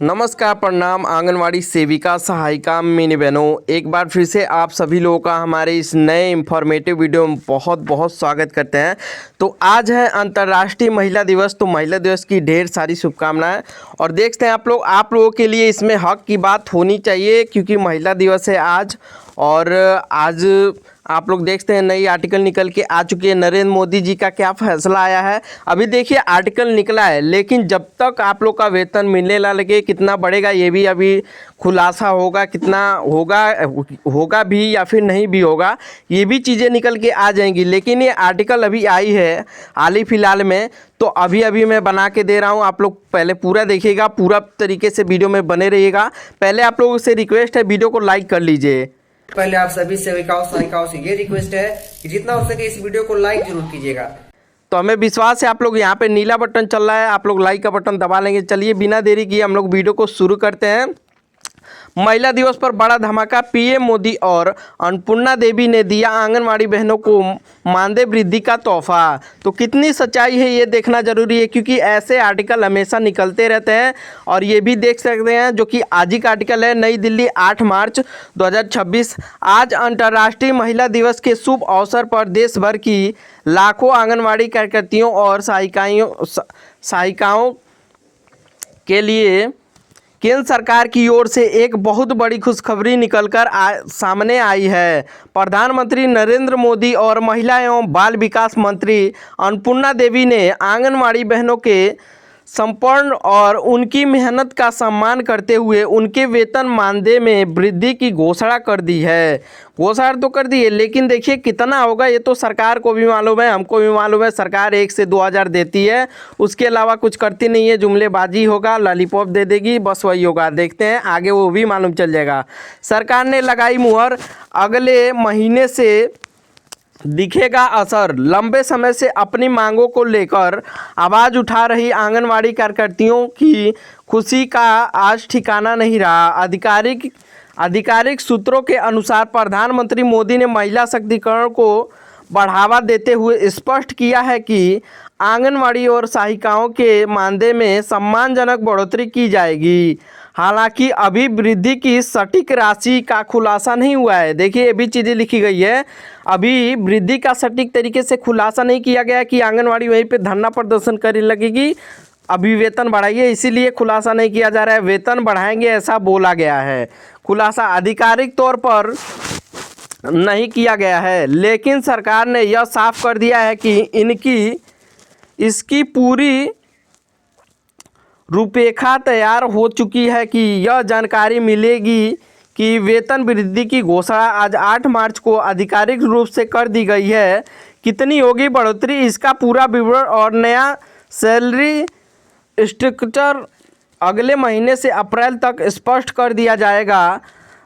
नमस्कार, प्रणाम। आंगनवाड़ी सेविका, सहायिका, मिनी बहनों, एक बार फिर से आप सभी लोगों का हमारे इस नए इंफॉर्मेटिव वीडियो में बहुत बहुत स्वागत करते हैं। तो आज है अंतर्राष्ट्रीय महिला दिवस। तो महिला दिवस की ढेर सारी शुभकामनाएं। और देखते हैं आप लोगों के लिए इसमें हक की बात होनी चाहिए, क्योंकि महिला दिवस है आज। और आज आप लोग देखते हैं नई आर्टिकल निकल के आ चुकी है। नरेंद्र मोदी जी का क्या फैसला आया है, अभी देखिए आर्टिकल निकला है, लेकिन जब तक आप लोग का वेतन मिलने ना लगे, कितना बढ़ेगा ये भी अभी खुलासा होगा। कितना होगा भी या फिर नहीं भी होगा, ये भी चीज़ें निकल के आ जाएंगी। लेकिन ये आर्टिकल अभी आई है हाल ही फिलहाल में, तो अभी मैं बना के दे रहा हूँ। आप लोग पहले पूरा देखिएगा, पूरा तरीके से वीडियो में बने रहिएगा। पहले आप लोगों से रिक्वेस्ट है, वीडियो को लाइक कर लीजिए। पहले आप सभी सेविकाओं सहायिकाओं से ये रिक्वेस्ट है कि जितना हो सके इस वीडियो को लाइक जरूर कीजिएगा। तो हमें विश्वास है आप लोग यहाँ पे नीला बटन चल रहा है, आप लोग लाइक का बटन दबा लेंगे। चलिए बिना देरी किए हम लोग वीडियो को शुरू करते हैं। महिला दिवस पर बड़ा धमाका, पीएम मोदी और अन्नपूर्णा देवी ने दिया आंगनवाड़ी बहनों को मानदेय वृद्धि का तोहफा। तो कितनी सच्चाई है ये देखना जरूरी है, क्योंकि ऐसे आर्टिकल हमेशा निकलते रहते हैं। और ये भी देख सकते हैं जो कि आज ही का आर्टिकल है, नई दिल्ली 8 मार्च 2026। आज अंतर्राष्ट्रीय महिला दिवस के शुभ अवसर पर देश भर की लाखों आंगनवाड़ी कार्यकर्तियों और सहायिकाओं के लिए केंद्र सरकार की ओर से एक बहुत बड़ी खुशखबरी निकलकर सामने आई है। प्रधानमंत्री नरेंद्र मोदी और महिला एवं बाल विकास मंत्री अन्नपूर्णा देवी ने आंगनवाड़ी बहनों के समर्पण और उनकी मेहनत का सम्मान करते हुए उनके वेतन मानदेय में वृद्धि की घोषणा कर दी है। घोषणा तो कर दी है, लेकिन देखिए कितना होगा ये तो सरकार को भी मालूम है, हमको भी मालूम है। सरकार 1 से 2 हज़ार देती है, उसके अलावा कुछ करती नहीं है। जुमलेबाजी होगा, लॉलीपॉप दे देगी, बस वही होगा। देखते हैं आगे, वो भी मालूम चल जाएगा। सरकार ने लगाई मुहर, अगले महीने से दिखेगा असर। लंबे समय से अपनी मांगों को लेकर आवाज़ उठा रही आंगनवाड़ी कार्यकर्तियों की खुशी का आज ठिकाना नहीं रहा। आधिकारिक सूत्रों के अनुसार प्रधानमंत्री मोदी ने महिला शक्तिकरण को बढ़ावा देते हुए स्पष्ट किया है कि आंगनवाड़ी और सहायिकाओं के मानदेय में सम्मानजनक बढ़ोतरी की जाएगी। हालांकि अभी वृद्धि की सटीक राशि का खुलासा नहीं हुआ है। देखिए ये भी चीज़ें लिखी गई है, अभी वृद्धि का सटीक तरीके से खुलासा नहीं किया गया कि आंगनवाड़ी वहीं पे धरना प्रदर्शन करने लगेगी, अभी वेतन बढ़ाइए, इसीलिए खुलासा नहीं किया जा रहा है। वेतन बढ़ाएंगे ऐसा बोला गया है, खुलासा आधिकारिक तौर पर नहीं किया गया है। लेकिन सरकार ने यह साफ कर दिया है कि इसकी पूरी रूपरेखा तैयार हो चुकी है, कि यह जानकारी मिलेगी कि वेतन वृद्धि की घोषणा आज 8 मार्च को आधिकारिक रूप से कर दी गई है। कितनी होगी बढ़ोतरी, इसका पूरा विवरण और नया सैलरी स्ट्रक्चर अगले महीने से अप्रैल तक स्पष्ट कर दिया जाएगा।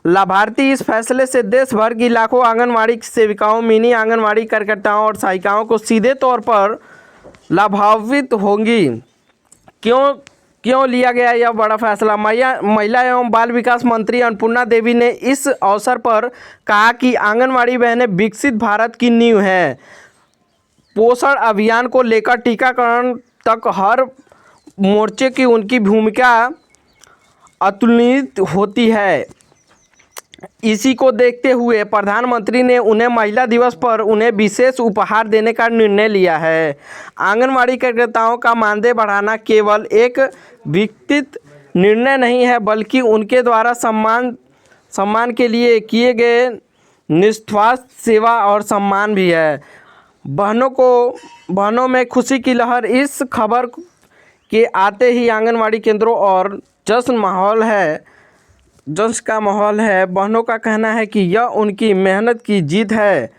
लाभार्थी इस फैसले से देश भर की लाखों आंगनवाड़ी सेविकाओं, मिनी आंगनवाड़ी कार्यकर्ताओं और सहायिकाओं को सीधे तौर पर लाभान्वित होंगी। क्यों लिया गया यह बड़ा फैसला? महिला एवं बाल विकास मंत्री अन्नपूर्णा देवी ने इस अवसर पर कहा कि आंगनवाड़ी बहनें विकसित भारत की नींव हैं। पोषण अभियान को लेकर टीकाकरण तक हर मोर्चे की उनकी भूमिका अतुलनीय होती है। इसी को देखते हुए प्रधानमंत्री ने उन्हें महिला दिवस पर उन्हें विशेष उपहार देने का निर्णय लिया है। आंगनवाड़ी कार्यकर्ताओं का मानदेय बढ़ाना केवल एक व्यक्तिगत निर्णय नहीं है, बल्कि उनके द्वारा सम्मान के लिए किए गए निस्वार्थ सेवा और सम्मान भी है। बहनों में खुशी की लहर। इस खबर के आते ही आंगनवाड़ी केंद्रों और जश्न का माहौल है। बहनों का कहना है कि यह उनकी मेहनत की जीत है।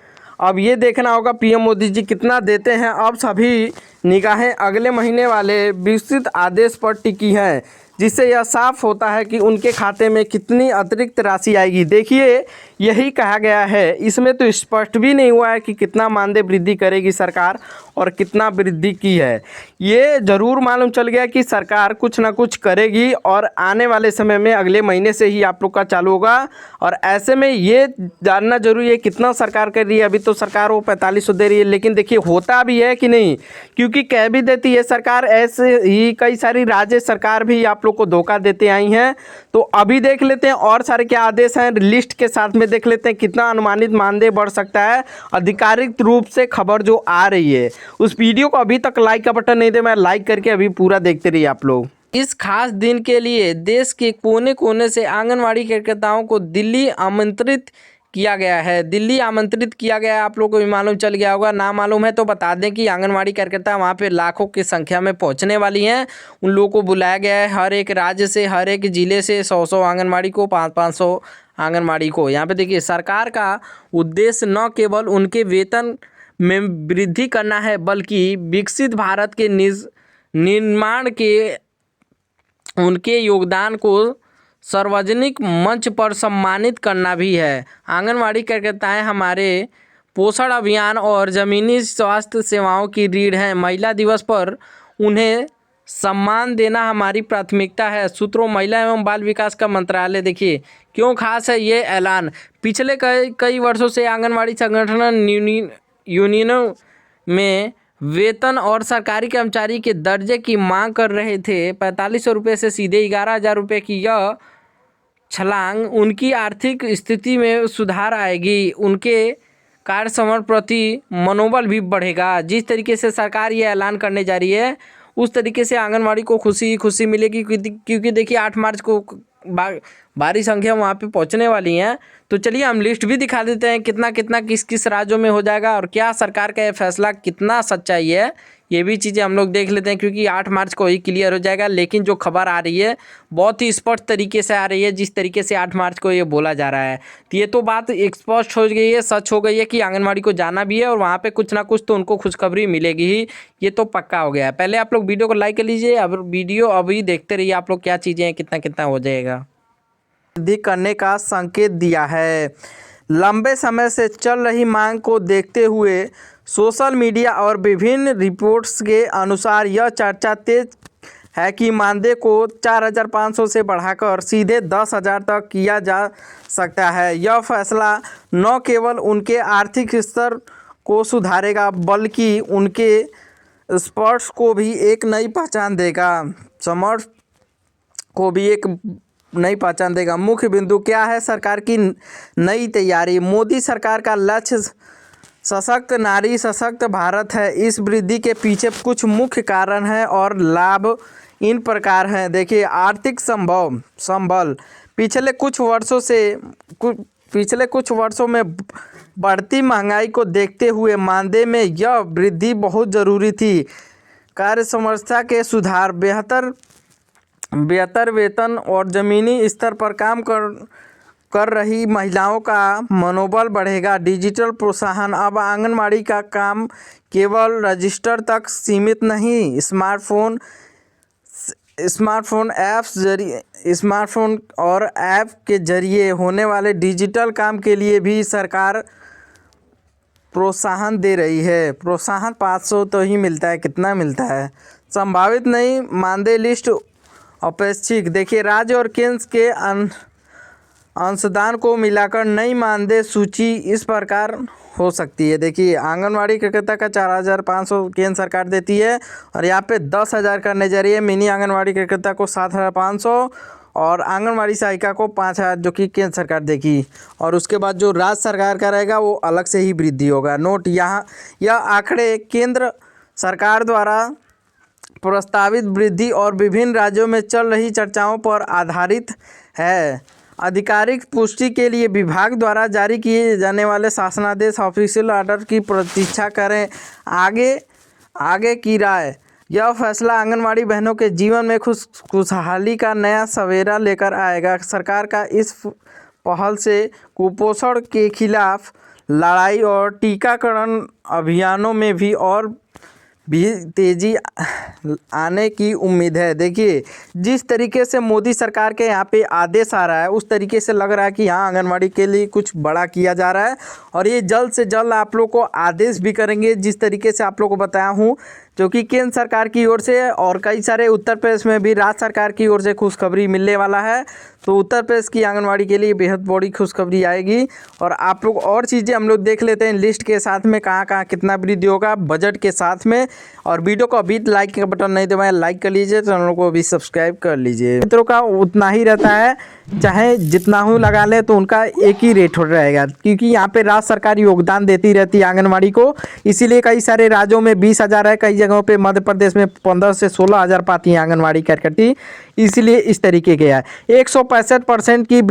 अब ये देखना होगा पीएम मोदी जी कितना देते हैं। अब सभी निगाहें अगले महीने वाले विस्तृत आदेश पर टिकी हैं, जिससे यह साफ होता है कि उनके खाते में कितनी अतिरिक्त राशि आएगी। देखिए यही कहा गया है। इसमें तो स्पष्ट भी नहीं हुआ है कि कितना मानदेय वृद्धि करेगी सरकार और कितना वृद्धि की है। ये ज़रूर मालूम चल गया कि सरकार कुछ ना कुछ करेगी और आने वाले समय में अगले महीने से ही आप लोग का चालू होगा। और ऐसे में ये जानना जरूरी है कितना सरकार कर रही है। अभी तो सरकार वो 4500 दे रही है, लेकिन देखिए होता भी है कि नहीं, क्योंकि कह भी देती है सरकार, ऐसे ही कई सारी राज्य सरकार भी आप लोग को धोखा देते आई हैं। तो अभी देख लेते हैं और सारे क्या आदेश हैं, लिस्ट के साथ में देख लेते हैं कितना अनुमानित मानदेय बढ़ सकता है आधिकारिक रूप से खबर जो आ रही है। उस वीडियो को अभी तक लाइक का बटन नहीं दे, मैं लाइक करके अभी पूरा देखते रहिए आप लोग। इस खास दिन के लिए देश के कोने कोने से आंगनवाड़ी कार्यकर्ताओं को दिल्ली आमंत्रित किया गया है। दिल्ली आमंत्रित किया गया है, आप लोगों को भी मालूम चल गया होगा। ना मालूम है तो बता दें कि आंगनवाड़ी कार्यकर्ता वहाँ पे लाखों की संख्या में पहुँचने वाली हैं। उन लोगों को बुलाया गया है, हर एक राज्य से, हर एक ज़िले से 100 आंगनवाड़ी को, 500 आंगनवाड़ी को। यहाँ पे देखिए सरकार का उद्देश्य न केवल उनके वेतन में वृद्धि करना है, बल्कि विकसित भारत के निर्माण के उनके योगदान को सार्वजनिक मंच पर सम्मानित करना भी है। आंगनवाड़ी कार्यकर्ताएं हमारे पोषण अभियान और ज़मीनी स्वास्थ्य सेवाओं की रीढ़ हैं। महिला दिवस पर उन्हें सम्मान देना हमारी प्राथमिकता है। सूत्रों महिला एवं बाल विकास का मंत्रालय। देखिए क्यों खास है ये ऐलान। पिछले कई वर्षों से आंगनवाड़ी संगठन यूनियनों में वेतन और सरकारी कर्मचारी के दर्जे की मांग कर रहे थे। 4500 रुपये से सीधे 11,000 रुपये की यह छलांग उनकी आर्थिक स्थिति में सुधार आएगी, उनके कार्य समर्पण प्रति मनोबल भी बढ़ेगा। जिस तरीके से सरकार ये ऐलान करने जा रही है उस तरीके से आंगनवाड़ी को खुशी मिलेगी, क्योंकि देखिए 8 मार्च को भारी संख्या वहाँ पे पहुँचने वाली हैं। तो चलिए हम लिस्ट भी दिखा देते हैं कितना किस किस राज्यों में हो जाएगा और क्या सरकार का ये फैसला कितना सच्चाई है, ये भी चीज़ें हम लोग देख लेते हैं, क्योंकि 8 मार्च को ही क्लियर हो जाएगा। लेकिन जो खबर आ रही है बहुत ही स्पष्ट तरीके से आ रही है, जिस तरीके से 8 मार्च को ये बोला जा रहा है। तो ये तो बात स्पष्ट हो गई है, सच हो गई है कि आंगनवाड़ी को जाना भी है और वहाँ पे कुछ ना कुछ तो उनको खुशखबरी मिलेगी ही, ये तो पक्का हो गया है। पहले आप लोग वीडियो को लाइक कर लीजिए, अब वीडियो अभी देखते रहिए आप लोग क्या चीज़ें हैं, कितना हो जाएगा। वृद्धि करने का संकेत दिया है। लंबे समय से चल रही मांग को देखते हुए सोशल मीडिया और विभिन्न रिपोर्ट्स के अनुसार यह चर्चा तेज है कि मानदेय को 4,500 से बढ़ाकर सीधे 10,000 तक किया जा सकता है। यह फैसला न केवल उनके आर्थिक स्तर को सुधारेगा, बल्कि उनके स्पर्श को भी एक नई पहचान देगा। समर्थ को भी एक नई पहचान देगा। मुख्य बिंदु क्या है सरकार की नई तैयारी। मोदी सरकार का लक्ष्य सशक्त नारी सशक्त भारत है। इस वृद्धि के पीछे कुछ मुख्य कारण हैं और लाभ इन प्रकार हैं। देखिए आर्थिक संबल। पिछले कुछ वर्षों में बढ़ती महंगाई को देखते हुए मानदेय में यह वृद्धि बहुत ज़रूरी थी। कार्य समर्थता के सुधार, बेहतर वेतन और ज़मीनी स्तर पर काम कर रही महिलाओं का मनोबल बढ़ेगा। डिजिटल प्रोत्साहन। अब आंगनवाड़ी का काम केवल रजिस्टर तक सीमित नहीं, स्मार्टफोन और ऐप के जरिए होने वाले डिजिटल काम के लिए भी सरकार प्रोत्साहन दे रही है। प्रोत्साहन 500 तो ही मिलता है, कितना मिलता है। संभावित नई मानदेय लिस्ट अपेक्षित। देखिए राज्य और केंद्र के अंशदान को मिलाकर नई मानदेय सूची इस प्रकार हो सकती है। देखिए आंगनवाड़ी कार्यकर्ता का 4,500 केंद्र सरकार देती है और यहाँ पे 10,000 करने जा रही है। मिनी आंगनवाड़ी कार्यकर्ता को 7,500 और आंगनवाड़ी सहायिका को 5,000 जो कि केंद्र सरकार देगी। और उसके बाद जो राज्य सरकार का रहेगा वो अलग से ही वृद्धि होगा। नोट यहाँ यह आंकड़े केंद्र सरकार द्वारा प्रस्तावित वृद्धि और विभिन्न राज्यों में चल रही चर्चाओं पर आधारित है। आधिकारिक पुष्टि के लिए विभाग द्वारा जारी किए जाने वाले शासनादेश ऑफिशियल ऑर्डर की प्रतीक्षा करें। आगे की राय। यह फैसला आंगनवाड़ी बहनों के जीवन में खुशहाली का नया सवेरा लेकर आएगा। सरकार का इस पहल से कुपोषण के खिलाफ लड़ाई और टीकाकरण अभियानों में भी और भी तेज़ी आने की उम्मीद है। देखिए, जिस तरीके से मोदी सरकार के यहाँ पे आदेश आ रहा है, उस तरीके से लग रहा है कि यहाँ आंगनवाड़ी के लिए कुछ बड़ा किया जा रहा है और ये जल्द से जल्द आप लोग को आदेश भी करेंगे। जिस तरीके से आप लोग को बताया हूँ, जो कि केंद्र सरकार की ओर से और कई सारे उत्तर प्रदेश में भी राज्य सरकार की ओर से खुशखबरी मिलने वाला है। तो उत्तर प्रदेश की आंगनवाड़ी के लिए बेहद बड़ी खुशखबरी आएगी। और आप लोग और चीज़ें हम लोग देख लेते हैं लिस्ट के साथ में, कहाँ कहाँ कितना वृद्धि होगा बजट के साथ में। और वीडियो को अभी लाइक का बटन नहीं दबाया, लाइक कर लीजिए, चैनल को अभी सब्सक्राइब कर लीजिए। मित्रों का उतना ही रहता है, चाहे जितना हो लगा ले तो उनका एक ही रेट हो रहेगा, क्योंकि यहाँ पे राज्य सरकार योगदान देती रहती है आंगनवाड़ी को। इसीलिए कई सारे राज्यों में 20,000 है, कई जगहों पे मध्य प्रदेश में 15 से 16,000 पाती है आंगनवाड़ी कार्यकर्ती। इसलिए इस तरीके के है 165% की